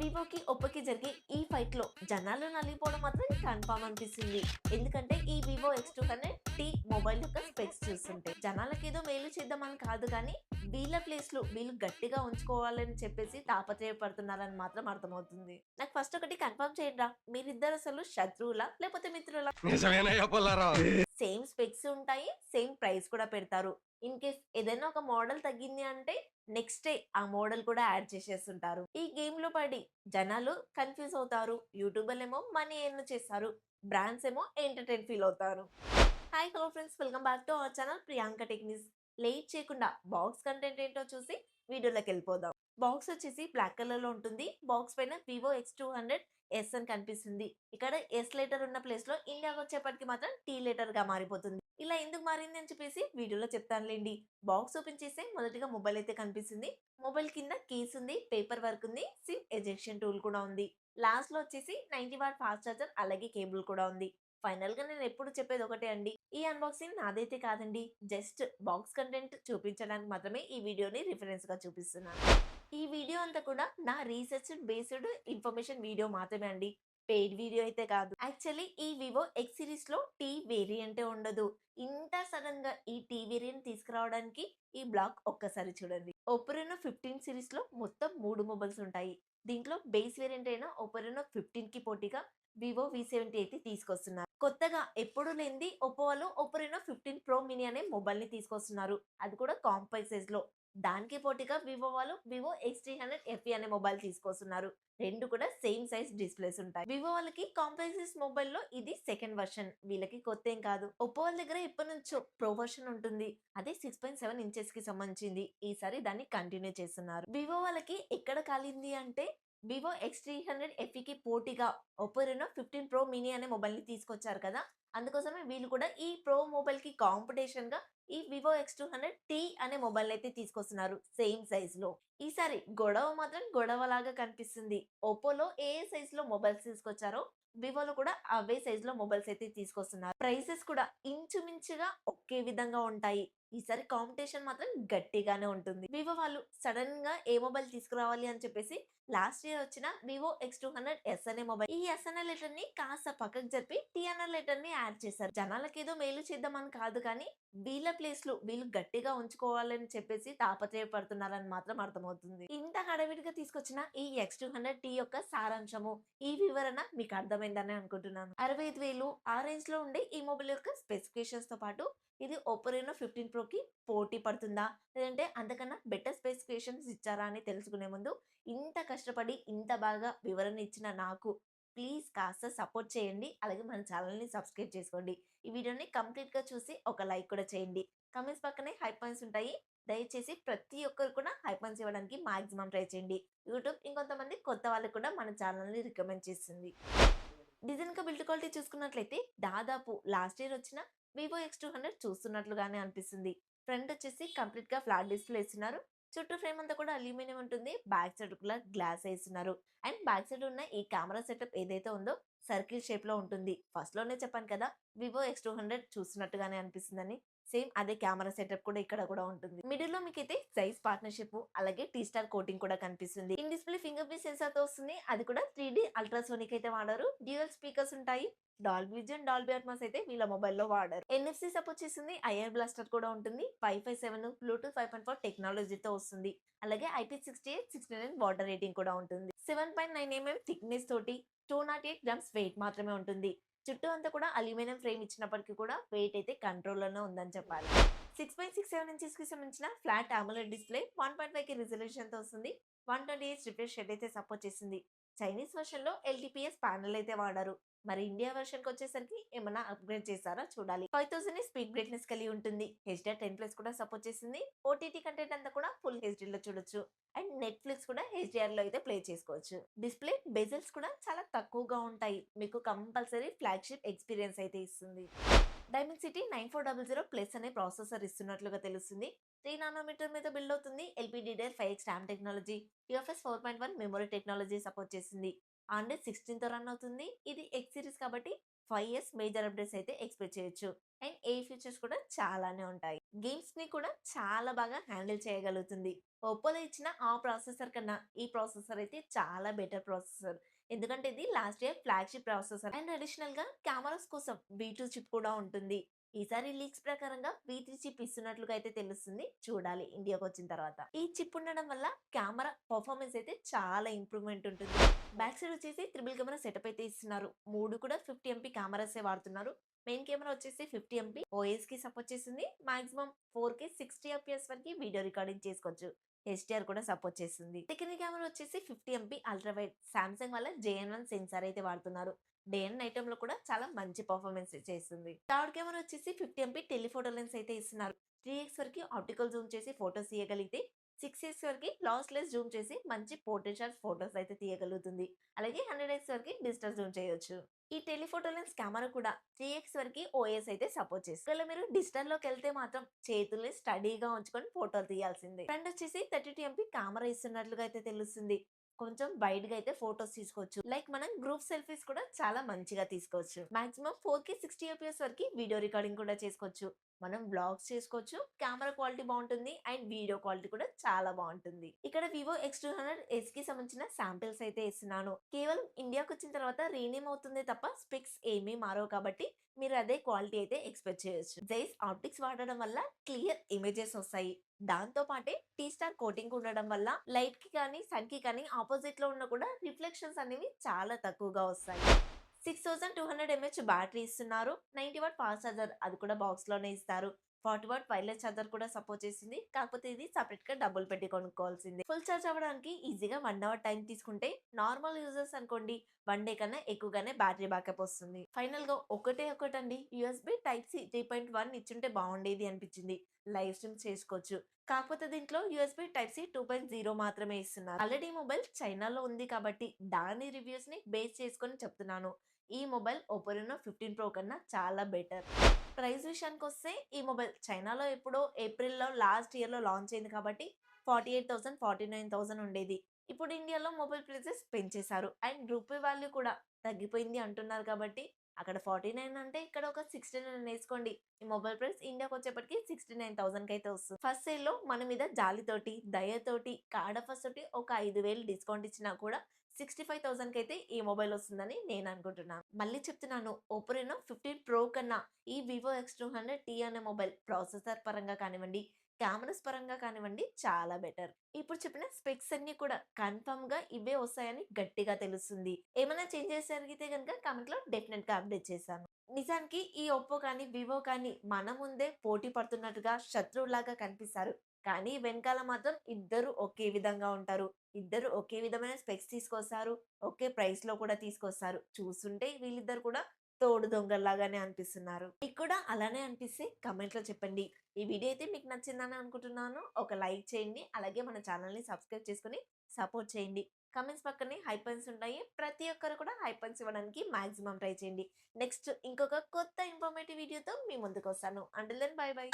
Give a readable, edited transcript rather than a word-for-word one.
వివోకి ఒప్పోకి జరిగే ఈ ఫైట్ లో జనాలు నలిగిపోవడం మాత్రం కన్ఫామ్ అనిపిస్తుంది. ఎందుకంటే ఈ వివో X200 టీ మొబైల్ యొక్క స్పెక్స్ చూస్తుంటే జనాలకి ఏదో మేలు చేద్దామని కాదు, కానీ వీళ్ళ ప్లేస్ లో వీళ్ళు గట్టిగా ఉంచుకోవాలని చెప్పేసి తాపత్రయపడుతున్నారని మాత్రం అర్థమవుతుంది. నాకు ఫస్ట్ ఒకటి కన్ఫర్మ్ చేయండి రా, మీరిద్దరు అసలు శత్రువులా లేకపోతే మిత్రులా? నిజమేనయ్యా పుల్లారావు. సేమ్ స్పెక్స్ ఉంటాయి, సేమ్ ప్రైస్ కూడా పెడతారు. ఇన్ కేస్ ఏదైనా ఒక మోడల్ తగ్గింది అంటే నెక్స్ట్ డే ఆ మోడల్ కూడా యాడ్ చేసేస్తుంటారు. ఈ గేమ్ లో పడి జనాలు కన్ఫ్యూజ్ అవుతారు. యూట్యూబర్లు ఏమో మనీ ఎర్న్ చేస్తారు, బ్రాండ్స్ ఏమో ఎంటర్టైన్ ఫీల్ అవుతారు. Hi hello friends, welcome back to our channel Priyanka techniques. Late చేయకుండా బాక్స్ కంటెంట్ ఏంటో చూసి వీడియోలోకి వెళ్ళిపోదాం. బాక్స్ వచ్చేసి బ్లాక్ కలర్ లో ఉంటుంది. బాక్స్ పైన వివో X200 ఎస్ అని కనిపిస్తుంది. ఇక్కడ ఎస్ లెటర్ ఉన్న ప్లేస్ లో ఇండియాకి వచ్చేప్పటికి మాత్రం టీ లెటర్ గా మారిపోతుంది. ఇలా ఎందుకు మారింది అని చెప్పేసి వీడియోలో చెప్తానులేండి. బాక్స్ ఓపెన్ చేస్తే మొదటిగా మొబైల్ అయితే కనిపిస్తుంది. మొబైల్ కింద కేస్ ఉంది, పేపర్ వర్క్ ఉంది, సిమ్ ఎజెక్షన్ టూల్ కూడా ఉంది. లాస్ట్ లో వచ్చేసి 90 వాట్ ఫాస్ట్ చార్జర్ అలాగే కేబుల్ కూడా ఉంది. ఫైనల్ గా నేను ఎప్పుడు చెప్పేది ఒకటే అండి, ఈ అన్బాక్సింగ్ నాదైతే కాదండి. జస్ట్ బాక్స్ కంటెంట్ చూపించడానికి మాత్రమే ఈ వీడియోని రిఫరెన్స్ గా చూపిస్తున్నాను. ఈ వీడియో అంతా కూడా నా రీసెర్చ్ బేస్డ్ ఇన్ఫర్మేషన్ వీడియో మాత్రమే అండి. పెయిడ్ వీడియో అయితే కాదు. యాక్చువల్లీ ఈ వివో ఎక్స్ సిరీస్ లో టీ వేరియంటే ఉండదు. ఇంత సడన్ గా ఈ టీ వేరియంట్ తీసుకురావడానికి ఈ బ్లాక్ ఒక్కసారి చూడండి. ఒపెరోనో 15 సిరీస్ లో మొత్తం 3 మొబైల్స్ ఉంటాయి. దీంట్లో బేస్ వేరియంట్ అయిన ఒపెరోనో 15 కి పోటీగా వివో V70 అయితే తీసుకొస్తున్నారు. కొత్తగా ఎప్పుడు లేనిది ఒప్పో వాళ్ళు ఒపెరోనో 15 ప్రో మినీ అనే మొబైల్ ని తీసుకొస్తున్నారు. అది కూడా కాంపాక్ట్ సైజ్ లో. దానికి పోటీగా వివో వాళ్ళు వివో X300 FE అనే మొబైల్ తీసుకొస్తున్నారు. రెండు కూడా సేమ్ సైజ్ డిస్ప్లేస్ ఉంటాయి. వివో వాళ్ళకి కాంపాక్ట్ మొబైల్ లో ఇది సెకండ్ వర్షన్. వీళ్ళకి కొత్త ఏం కాదు. ఒప్పో వాళ్ళ దగ్గర ఎప్పటి నుంచో ప్రో వర్షన్ ఉంటుంది. అదే 6.7 ఇంచెస్ కి సంబంధించింది. ఈసారి దాన్ని కంటిన్యూ చేస్తున్నారు. వివో వాళ్ళకి ఎక్కడ కాలింది అంటే వివో X300 FE కి పోటీగా ఒప్పో రెనో 15 ప్రో మినీ అనే మొబైల్ ని తీసుకొచ్చారు కదా. అందుకోసమే వీళ్ళు కూడా ఈ ప్రో మొబైల్ కి కాంపిటీషన్ గా ఈ వివో X200 టీ అనే మొబైల్ అయితే తీసుకొస్తున్నారు సేమ్ సైజ్ లో. ఈసారి గొడవ మాత్రం గొడవలాగా కనిపిస్తుంది. ఒప్పోలో ఏ సైజ్ లో మొబైల్స్ తీసుకొచ్చారో వివోలో కూడా అవే సైజ్ లో మొబైల్స్ అయితే తీసుకొస్తున్నారు. ప్రైసెస్ కూడా ఇంచుమించుగా ఒకే విధంగా ఉంటాయి. ఈసారి కాంపిటీషన్ మాత్రం గట్టిగానే ఉంటుంది. వివో వాళ్ళు సడన్ గా ఏ మొబైల్ తీసుకురావాలి అని చెప్పేసి లాస్ట్ ఇయర్ వచ్చిన వివో X200 ఎస్ అనే మొబైల్, ఈ ఎస్ అనే లెటర్ ని కాస్త పక్కకు జరిపి టీ అనే లెటర్ ని యాడ్ చేశారు. జనాలకి ఏదో మేలు చేద్దామని కాదు, కానీ వీళ్ళ ప్లేస్ లో వీళ్ళు గట్టిగా ఉంచుకోవాలని చెప్పేసి తాపత్రయపడుతున్నారని మాత్రం అర్థమవుతుంది. ఇంత హడావిడిగా తీసుకొచ్చిన ఈ X200 టీ యొక్క సారాంశము, ఈ వివరణ మీకు అర్థమైందని అనుకుంటున్నాను. 65,000 ఆ రేంజ్ లో ఉండే ఈ మొబైల్ యొక్క స్పెసిఫికేషన్స్ తో పాటు ఇది ఒపెరోనో 15 ప్రో కి పోటీ పడుతుందా, లేదంటే అంతకన్నా బెటర్ స్పెసిఫికేషన్స్ ఇచ్చారా అని తెలుసుకునే ముందు ఇంత కష్టపడి ఇంత బాగా వివరణ ఇచ్చిన నాకు ప్లీజ్ కాస్త సపోర్ట్ చేయండి. అలాగే మన ఛానల్ని సబ్స్క్రైబ్ చేసుకోండి. ఈ వీడియోని కంప్లీట్ గా చూసి ఒక లైక్ కూడా చేయండి. కమెంట్స్ పక్కనే హై పాయింట్స్ ఉంటాయి. దయచేసి ప్రతి ఒక్కరు కూడా హై పాయింట్స్ ఇవ్వడానికి మాక్సిమం ట్రై చేయండి. యూట్యూబ్ ఇంకొంతమంది కొత్త వాళ్ళకి కూడా మన ఛానల్ని రికమెండ్ చేస్తుంది. డిజైన్ కా బిల్డ్ క్వాలిటీ చూసుకున్నట్లయితే దాదాపు లాస్ట్ ఇయర్ వచ్చిన వివో X200 చూస్తున్నట్లుగానే అనిపిస్తుంది. ఫ్రంట్ వచ్చేసి కంప్లీట్ గా ఫ్లాట్ డిస్ప్లే ఇస్తున్నారు. చుట్టూ ఫ్రేమ్ అంతా కూడా అల్యూమినియం ఉంటుంది. బ్యాక్ సైడ్ కూడా గ్లాస్ వేస్తున్నారు. అండ్ బ్యాక్ సైడ్ ఉన్న ఈ కెమెరా సెటప్ ఏదైతే ఉందో సర్కిల్ షేప్ లో ఉంటుంది. ఫస్ట్ లోనే చెప్పాను కదా వివో X200 చూస్తున్నట్టుగానే అనిపిస్తుందని. సేమ్ అదే కెమెరా సెటప్ కూడా ఇక్కడ కూడా ఉంటుంది. మిడిల్ లో మీకైతే సైజ్ పార్ట్నర్షిప్ అలాగే టీ స్టార్ కోటింగ్ కూడా కనిపిస్తుంది. In display finger print censor తో వస్తుంది. అది కూడా 3D అల్ట్రాసోనిక్ అయితే వాడారు. డ్యూయల్ స్పీకర్స్ ఉంటాయి. డాల్బీ విజన్, డాల్బీ అట్మాస్ అయితే వీళ్ళ మొబైల్లో వాడారు. NFC సపోర్ట్ చేస్తుంది. ఐఆర్ బ్లాస్టర్ కూడా ఉంటుంది. 557 బ్లూటూత్ 5.4 టెక్నాలజీతో వస్తుంది. అలాగే IP68 69 వాటర్ రేటింగ్ కూడా ఉంటుంది. 7.9 mm థిక్నెస్ తోటి 208 గ్రామ్స్ వెయిట్ మాత్రమే ఉంటుంది. చుట్టూ అంతా కూడా అల్యూమినియం ఫ్రేమ్ ఇచ్చినప్పటికీ కూడా వెయిట్ అయితే కంట్రోల్లోనే ఉందని చెప్పాలి. 6.67 ఇంచెస్ కి సంబంధించిన flat AMOLED display 1.5K resolution తో వస్తుంది. 120Hz రిఫ్రెష్ రేట్ అయితే సపోర్ట్ చేస్తుంది. చైనీస్ వర్షన్ లో LTPS ప్యానెల్ అయితే వాడారు. మరి ఇండియా వర్షన్ కి వచ్చేసరికి ఏమన్నా అప్గ్రేడ్ చేస్తారా చూడాలి. 5000 స్పీడ్ బ్రైట్నెస్ కలిగి ఉంటుంది. HDR10+ కూడా సపోర్ట్ చేస్తుంది. OTT కంటెంట్ అంతా కూడా ఫుల్ HD లో చూడొచ్చు. అండ్ నెట్ఫ్లిక్స్ కూడా HDR లో అయితే ప్లే చేసుకోవచ్చు. డిస్ప్లే బెజల్స్ కూడా చాలా తక్కువగా ఉంటాయి. మీకు కంపల్సరీ ఫ్లాగ్షిప్ ఎక్స్పీరియన్స్ అయితే ఇస్తుంది. డైమెన్సిటీ 9400 అనే ప్రాసెసర్ ఇస్తున్నట్లుగా తెలుస్తుంది. 3 నానోమీటర్ మీద బిల్డ్ అవుతుంది. LPDDR5X RAM technology, UFS 4.1 memory technology support చేసింది. ఆండ్రాయిడ్ 16 తో రన్ అవుతుంది. ఇది ఎక్స్ సిరీస్ కాబట్టి 5 years మేజర్ అప్డేట్స్ అయితే ఎక్స్పెక్ట్ చేయొచ్చు. అండ్ ఏ ఫీచర్స్ కూడా చాలానే ఉంటాయి. గేమ్స్‌ని కూడా చాలా బాగా హ్యాండిల్ చేయగలుగుతుంది. ఒప్పోలో ఇచ్చిన ఆ ప్రాసెసర్ కన్నా ఈ ప్రాసెసర్ అయితే చాలా బెటర్ ప్రాసెసర్. ఎందుకంటే ఇది last year flagship processor and అడిషనల్‌గా కెమెరాస్ కోసం V2 చిప్ కూడా ఉంటుంది. ఈసారి లీక్స్ ప్రకారంగా V3 చిప్ ఇస్తున్నట్లుగా అయితే తెలుస్తుంది. చూడాలి ఇండియాకొచ్చిన తర్వాత. ఈ చిప్ ఉండడం వల్ల కెమెరా పర్ఫార్మెన్స్ అయితే చాలా ఇంప్రూవ్‌మెంట్ ఉంటుంది. బ్యాక్ సైడ్ వచ్చేసి ట్రిపుల్ కెమెరా సెటప్ అయితే ఇస్తున్నారు. 3 కూడా 50 ఎంపీ కెమెరాసే వాడుతున్నారు. మెయిన్ కెమెరా వచ్చేసి 50 ఎంపీ ఓఎస్‌కి సపోర్ట్ చేస్తుంది. మాక్సిమం 4K 60 ఎఫ్‌పిఎస్ వరకు వీడియో రికార్డింగ్ చేసుకోవచ్చు. హెచ్‌డిఆర్ కూడా సపోర్ట్ చేస్తుంది. సెకండరీ కెమెరా వచ్చేసి 50 ఎంపీ అల్ట్రా వైడ్ సామ్సంగ్ వాళ్ళ JN1 సెన్సార్ అయితే వాడుతున్నారు. డే అండ్ నైట్ టైమ్‌లో కూడా చాలా మంచి పర్ఫార్మెన్స్ చేస్తుంది. థర్డ్ కెమెరా వచ్చేసి 50 ఎంపీ టెలిఫోటో లెన్స్ అయితే ఇస్తున్నారు. 3x వరకు ఆప్టికల్ జూమ్ చేసి ఫోటోస్ తీయగలిగితే 6x వరకు లాస్‌లెస్ జూమ్ చేసి మంచి పోర్ట్రేట్ షాట్ ఫోటోస్ అయితే తీయగలుగుతుంది. అలాగే 100x వరకు డిజిటల్ జూమ్ చేయొచ్చు. ఈ టెలిఫోటో లెన్స్ కెమెరా కూడా 3x వరకు ఓఎస్ అయితే సపోర్ట్ చేస్తుంది. ఒకవేళ మీరు డిజిటల్‌లోకి వెళ్తే మాత్రం చేతుల్ని స్టడీగా ఉంచుకొని ఫోటోలు తీయాల్సిందే. ఫ్రంట్ వచ్చేసి 32 ఎంపీ కెమెరా ఇస్తున్నట్లుగా అయితే తెలుస్తుంది. కొంచెం వైడ్‌గా అయితే ఫోటోస్ తీసుకోవచ్చు. లైక్ మనం గ్రూప్ సెల్ఫీస్ కూడా చాలా మంచిగా తీసుకోవచ్చు. మాక్సిమం 4K 60 ఎఫ్‌పిఎస్ వరకు వీడియో రికార్డింగ్ కూడా చేసుకోవచ్చు. మనం వ్లాగ్స్ చేసుకోవచ్చు. కెమెరా క్వాలిటీ బాగుంటుంది అండ్ వీడియో క్వాలిటీ కూడా చాలా బాగుంటుంది. ఇక్కడ వివో X200 కి సంబంధించిన శాంపిల్స్ అయితే ఇస్తున్నాను. కేవలం ఇండియాకి వచ్చిన తర్వాత రీనేమ్ అవుతుంది తప్ప స్పెక్స్ ఏమీ మారవు కాబట్టి మీరు అదే క్వాలిటీ అయితే ఎక్స్పెక్ట్ చేయొచ్చు. జైస్ ఆప్టిక్స్ వాడడం వల్ల క్లియర్ ఇమేజెస్ వస్తాయి. దాంతో పాటే టీ స్టార్ కోటింగ్ ఉండడం వల్ల లైట్ కి కానీ సన్ కి కానీ ఆపోజిట్ లో ఉన్న కూడా రిఫ్లెక్షన్స్ అనేవి చాలా తక్కువగా వస్తాయి. 6200 mAh బ్యాటరీ ఇస్తున్నారు. 90 వాట్ ఫాస్ట్ ఛార్జర్ అది కూడా బాక్స్ లోనే ఇస్తారు. 40 వాట్ వైర్లెస్ ఛార్జర్ కూడా సపోర్ట్ చేసింది. కాకపోతే ఇది సెపరేట్ గా డబ్బులు పెట్టి కొనుక్కోవాల్సింది. ఫుల్ ఛార్జ్ అవ్వడానికి ఈజీగా 1 అవర్ టైం తీసుకుంటే నార్మల్ యూజర్స్ అనుకోండి 1 డే కన్నా ఎక్కువగానే బ్యాటరీ బ్యాకప్ వస్తుంది. ఫైనల్ గా ఒకటండి యూఎస్బి టైప్ సి 3.1 ఇచ్చుంటే బాగుండేది అనిపించింది. లైవ్ స్ట్రీమ్ చేసుకోవచ్చు. కాకపోతే దీంట్లో యూఎస్బి టైప్ సి 2.0 మాత్రమే ఇస్తున్నారు. ఆల్రెడీ మొబైల్ చైనాలో ఉంది కాబట్టి దాని రివ్యూస్ ని బేస్ చేసుకొని చెప్తున్నాను. ఈ మొబైల్ Oppo Reno 15 Pro కన్నా చాలా బెటర్. ప్రైస్ విషయానికి వస్తే ఈ మొబైల్ చైనాలో ఎప్పుడో ఏప్రిల్‌లో లాస్ట్ ఇయర్‌లో లాంచ్ అయింది కాబట్టి 48,000, 49,000 ఉండేది. ఇప్పుడు ఇండియాలో మొబైల్ ప్రైసెస్ పెంచేశారు. అండ్ రూపీ వాల్యూ కూడా తగ్గిపోయింది అంటున్నారు కాబట్టి అక్కడ 49 అంటే ఇక్కడ ఒక 69 వేసుకోండి. ఈ మొబైల్ ప్రైస్ ఇండియాకి వచ్చేప్పటికి 69,000కి అయితే వస్తుంది. ఫస్ట్ సేల్‌లో మన మీద జాలితోటి, దయతోటి, కార్డ్ ఆఫర్స్ తోటి ఒక 5,000 డిస్కౌంట్ ఇచ్చినా కూడా 65,000కి అయితే ఈ మొబైల్ వస్తుందని నేను అనుకుంటున్నాను. మళ్ళీ చెప్తున్నాను Oppo Reno 15 Pro కన్నా ఈ vivo X200T అనే మొబైల్ ప్రాసెసర్ పరంగా కానివ్వండి, కెమెరాస్ పరంగా కానివ్వండి చాలా బెటర్. ఇప్పుడు చెప్పిన స్పెక్స్ అన్ని కూడా కన్ఫర్మ్ గా ఇవే వస్తాయని గట్టిగా తెలుస్తుంది. ఏమైనా చేంజెస్ జరిగితే కనుక కామెంట్ లో డెఫినెట్ గా అప్డేట్ చేశాను. నిజానికి ఈ ఒప్పో కానీ వివో కానీ మన ముందే పోటీ పడుతున్నట్టుగా శత్రువులాగా కనిపిస్తారు. కానీ వెనకాల మాత్రం ఇద్దరు ఒకే విధంగా ఉంటారు. ఇద్దరు ఒకే విధమైన స్పెక్స్ తీసుకొస్తారు. ఒకే ప్రైస్ లో కూడా తీసుకొస్తారు. చూస్తుంటే వీళ్ళిద్దరు కూడా తోడు దొంగల్లాగానే అనిపిస్తున్నారు. మీకు కూడా అలానే అనిపిస్తే కమెంట్ లో చెప్పండి. ఈ వీడియో అయితే మీకు నచ్చిందని అనుకుంటున్నాను. ఒక లైక్ చేయండి. అలాగే మన ఛానల్ ని సబ్స్క్రైబ్ చేసుకుని సపోర్ట్ చేయండి. కమెంట్స్ పక్కనే హైపన్స్ ఉంటాయి. ప్రతి ఒక్కరు కూడా హైపన్స్ ఇవ్వడానికి మాక్సిమం ట్రై చేయండి. నెక్స్ట్ ఇంకొక కొత్త ఇన్ఫర్మేటివ్ వీడియోతో మీ ముందుకు వస్తాను. Until then bye by.